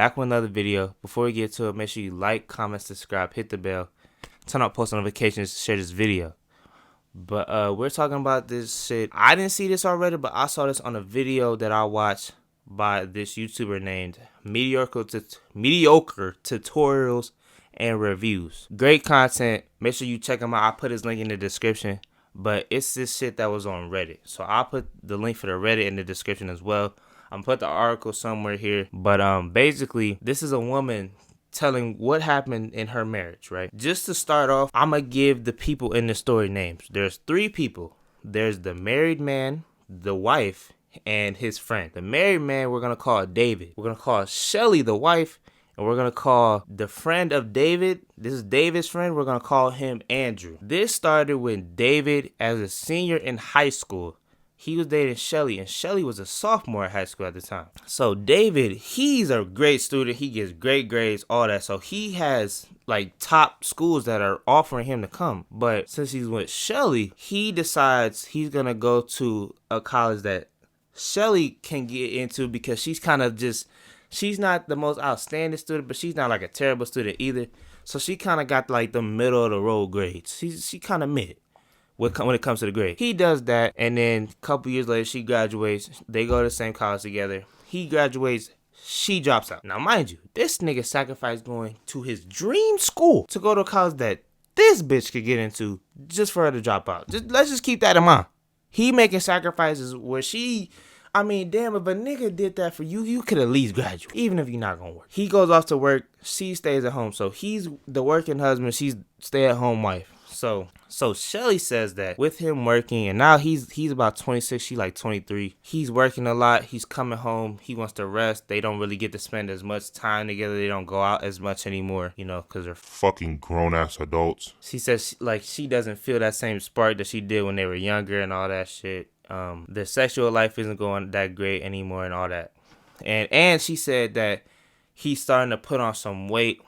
back with another video. Before we get to it, make sure you like, comment, subscribe, hit the bell, turn on post notifications, share this video. But we're talking about this shit. I didn't see this already, but I saw this on a video that I watched by this YouTuber named Mediocore Tutorials and Reviews. Great content. Make sure you check him out. I put his link in the description. But it's this shit that was on Reddit. So I'll put the link for the Reddit in the description as well. I'm gonna put the article somewhere here. But basically, this is a woman telling what happened in her marriage, right? Just to start off, I'm gonna give the people in the story names. There's 3 people. There's the married man, the wife, and his friend. The married man we're gonna call David. We're gonna call Shelly the wife, and we're gonna call the friend of David, this is David's friend, we're gonna call him Andrew. This started when David, as a senior in high school, he was dating Shelly, and Shelly was a sophomore in high school at the time. So David, he's a great student, he gets great grades, all that. So he has like top schools that are offering him to come. But since he's with Shelly, he decides he's gonna go to a college that Shelly can get into because she's kind of just, she's not the most outstanding student, but she's not like a terrible student either. So she kind of got like the middle of the road grades. She kind of mid when it comes to the grade. He does that, and then a couple years later, she graduates. They go to the same college together. He graduates. She drops out. Now, mind you, this nigga sacrificed going to his dream school to go to a college that this bitch could get into just for her to drop out. Let's just keep that in mind. He making sacrifices where she... I mean, damn, if a nigga did that for you, you could at least graduate, even if you're not gonna work. He goes off to work, she stays at home. So he's the working husband, she's stay-at-home wife. So Shelly says that with him working, and now he's about 26, she like 23. He's working a lot, he's coming home, he wants to rest. They don't really get to spend as much time together. They don't go out as much anymore, you know, because they're fucking grown-ass adults. She says she doesn't feel that same spark that she did when they were younger and all that shit. Their sexual life isn't going that great anymore and all that. And she said that he's starting to put on some weight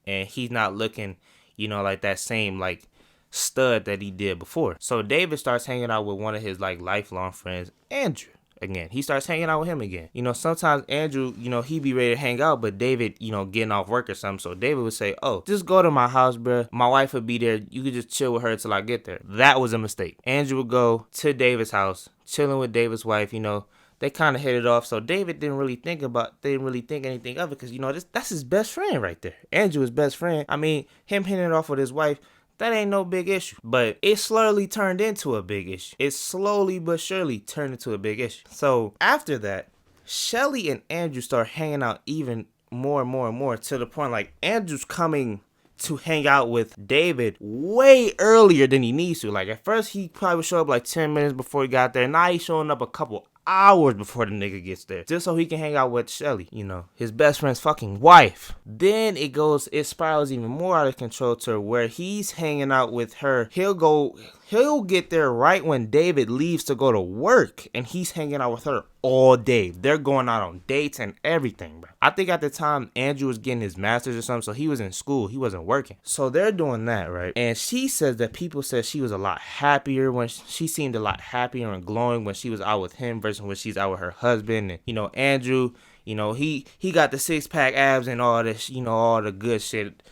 and he's not looking, you know, like that same like stud that he did before. So David starts hanging out with one of his like lifelong friends, Andrew. Again, he starts hanging out with him again. You know, sometimes Andrew, you know, he be ready to hang out, but David, you know, getting off work or something. So David would say, oh, just go to my house, bro. My wife would be there. You could just chill with her till I get there. That was a mistake. Andrew would go to David's house, chilling with David's wife. You know, they kind of hit it off. So David didn't really think anything of it because, you know, that's his best friend right there. Andrew, his best friend. I mean, him hitting it off with his wife, that ain't no big issue. But it slowly turned into a big issue. It slowly but surely turned into a big issue. So after that, Shelly and Andrew start hanging out even more and more and more to the point like Andrew's coming to hang out with David way earlier than he needs to. Like at first he probably would show up like 10 minutes before he got there. Now he's showing up a couple hours before the nigga gets there just so he can hang out with Shelly, you know, his best friend's fucking wife. Then it spirals even more out of control to where he's hanging out with her. He'll get there right when David leaves to go to work, and he's hanging out with her all day. They're going out on dates and everything, bro. I think at the time Andrew was getting his master's or something, so he was in school. He wasn't working. So they're doing that, right? And she says that people said she was a lot happier when she seemed a lot happier and glowing when she was out with him versus when she's out with her husband. And, you know, Andrew, you know, he got the 6-pack abs and all this, you know, all the good shit.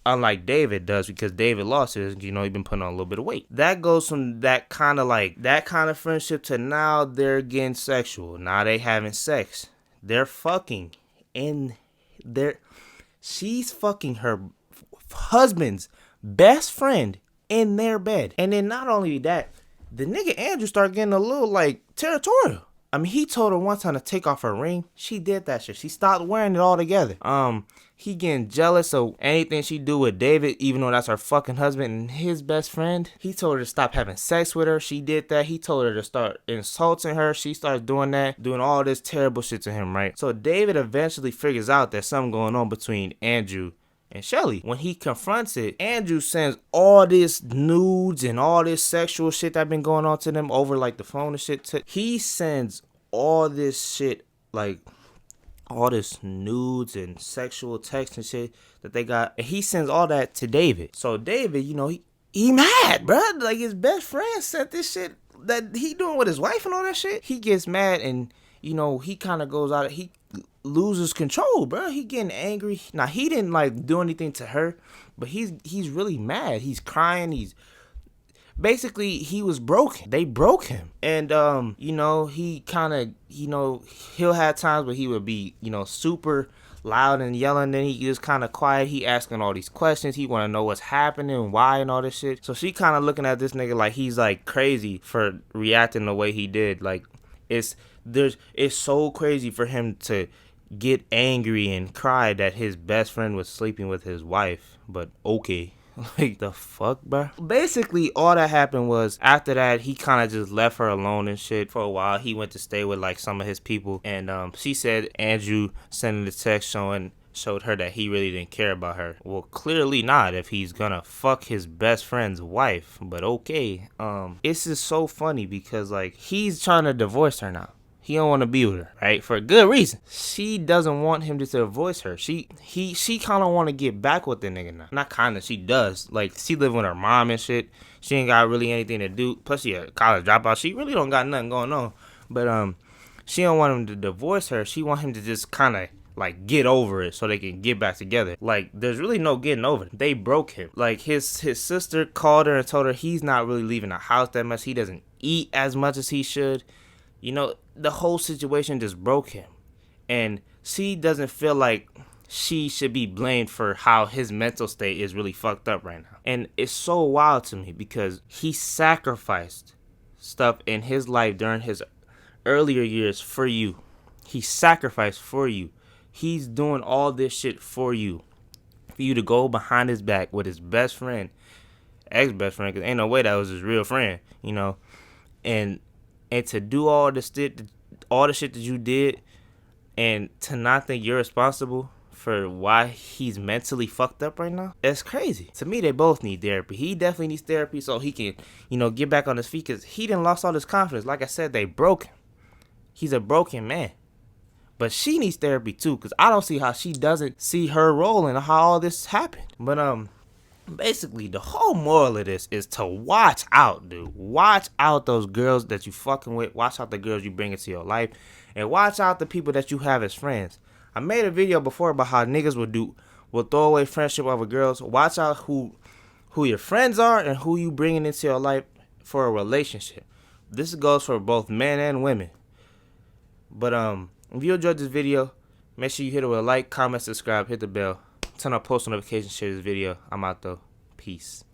Unlike David does, because David lost his, you know, he's been putting on a little bit of weight. That goes from that kind of friendship to now they're getting sexual. Now they having sex. They're fucking she's fucking her husband's best friend in their bed. And then not only that, the nigga Andrew started getting a little like territorial. I mean, he told her one time to take off her ring. She did that shit. She stopped wearing it altogether. He getting jealous of anything she do with David, even though that's her fucking husband and his best friend. He told her to stop having sex with her. She did that. He told her to start insulting her. She starts doing that, doing all this terrible shit to him, right? So David eventually figures out there's something going on between Andrew and Shelly. When he confronts it, Andrew sends all this nudes and all this sexual shit that been going on to them over like the phone and shit. He sends all this shit, like all this nudes and sexual text and shit that they got, and he sends all that to David. So David, you know, he mad, bro. Like his best friend sent this shit that he doing with his wife and all that shit. He gets mad and he kind of goes out. He loses control, bro. He getting angry. Now he didn't like do anything to her, but he's really mad. He's crying. Basically, he was broken. They broke him. And he kind of, he'll have times where he would be, super loud and yelling, then he just kind of quiet. He asking all these questions. He want to know what's happening, why, and all this shit. So she kind of looking at this nigga like he's like crazy for reacting the way he did. Like it's so crazy for him to get angry and cry that his best friend was sleeping with his wife. But okay. Like, the fuck, bro? Basically, all that happened was, after that, he kind of just left her alone and shit for a while. He went to stay with, like, some of his people. And she said Andrew sending the text showed her that he really didn't care about her. Well, clearly not if he's gonna fuck his best friend's wife. But okay. It's just so funny because, like, he's trying to divorce her now. He don't want to be with her, right? For a good reason. She doesn't want him to divorce her. She kind of want to get back with the nigga now. Not kind of, she does. Like, she live with her mom and shit. She ain't got really anything to do. Plus, she a college dropout. She really don't got nothing going on. But she don't want him to divorce her. She want him to just kind of like get over it so they can get back together. Like, there's really no getting over it. They broke him. Like, his sister called her and told her he's not really leaving the house that much. He doesn't eat as much as he should. The whole situation just broke him. And she doesn't feel like she should be blamed for how his mental state is really fucked up right now. And it's so wild to me because he sacrificed stuff in his life during his earlier years for you. He sacrificed for you. He's doing all this shit for you. For you to go behind his back with his best friend, ex-best friend, because ain't no way that was his real friend, and to do all the shit that you did, and to not think you're responsible for why he's mentally fucked up right now, that's crazy. To me, they both need therapy. He definitely needs therapy so he can, get back on his feet, because he done lost all his confidence. Like I said, they broke him. He's a broken man. But she needs therapy too, because I don't see how she doesn't see her role in how all this happened. But basically, the whole moral of this is to watch out, dude. Watch out those girls that you fucking with. Watch out the girls you bring into your life. And watch out the people that you have as friends. I made a video before about how niggas will throw away friendship over girls. Watch out who your friends are and who you bringing into your life for a relationship. This goes for both men and women. But if you enjoyed this video, make sure you hit it with a like, comment, subscribe, hit the bell, turn on post notifications, share this video. I'm out though. Peace.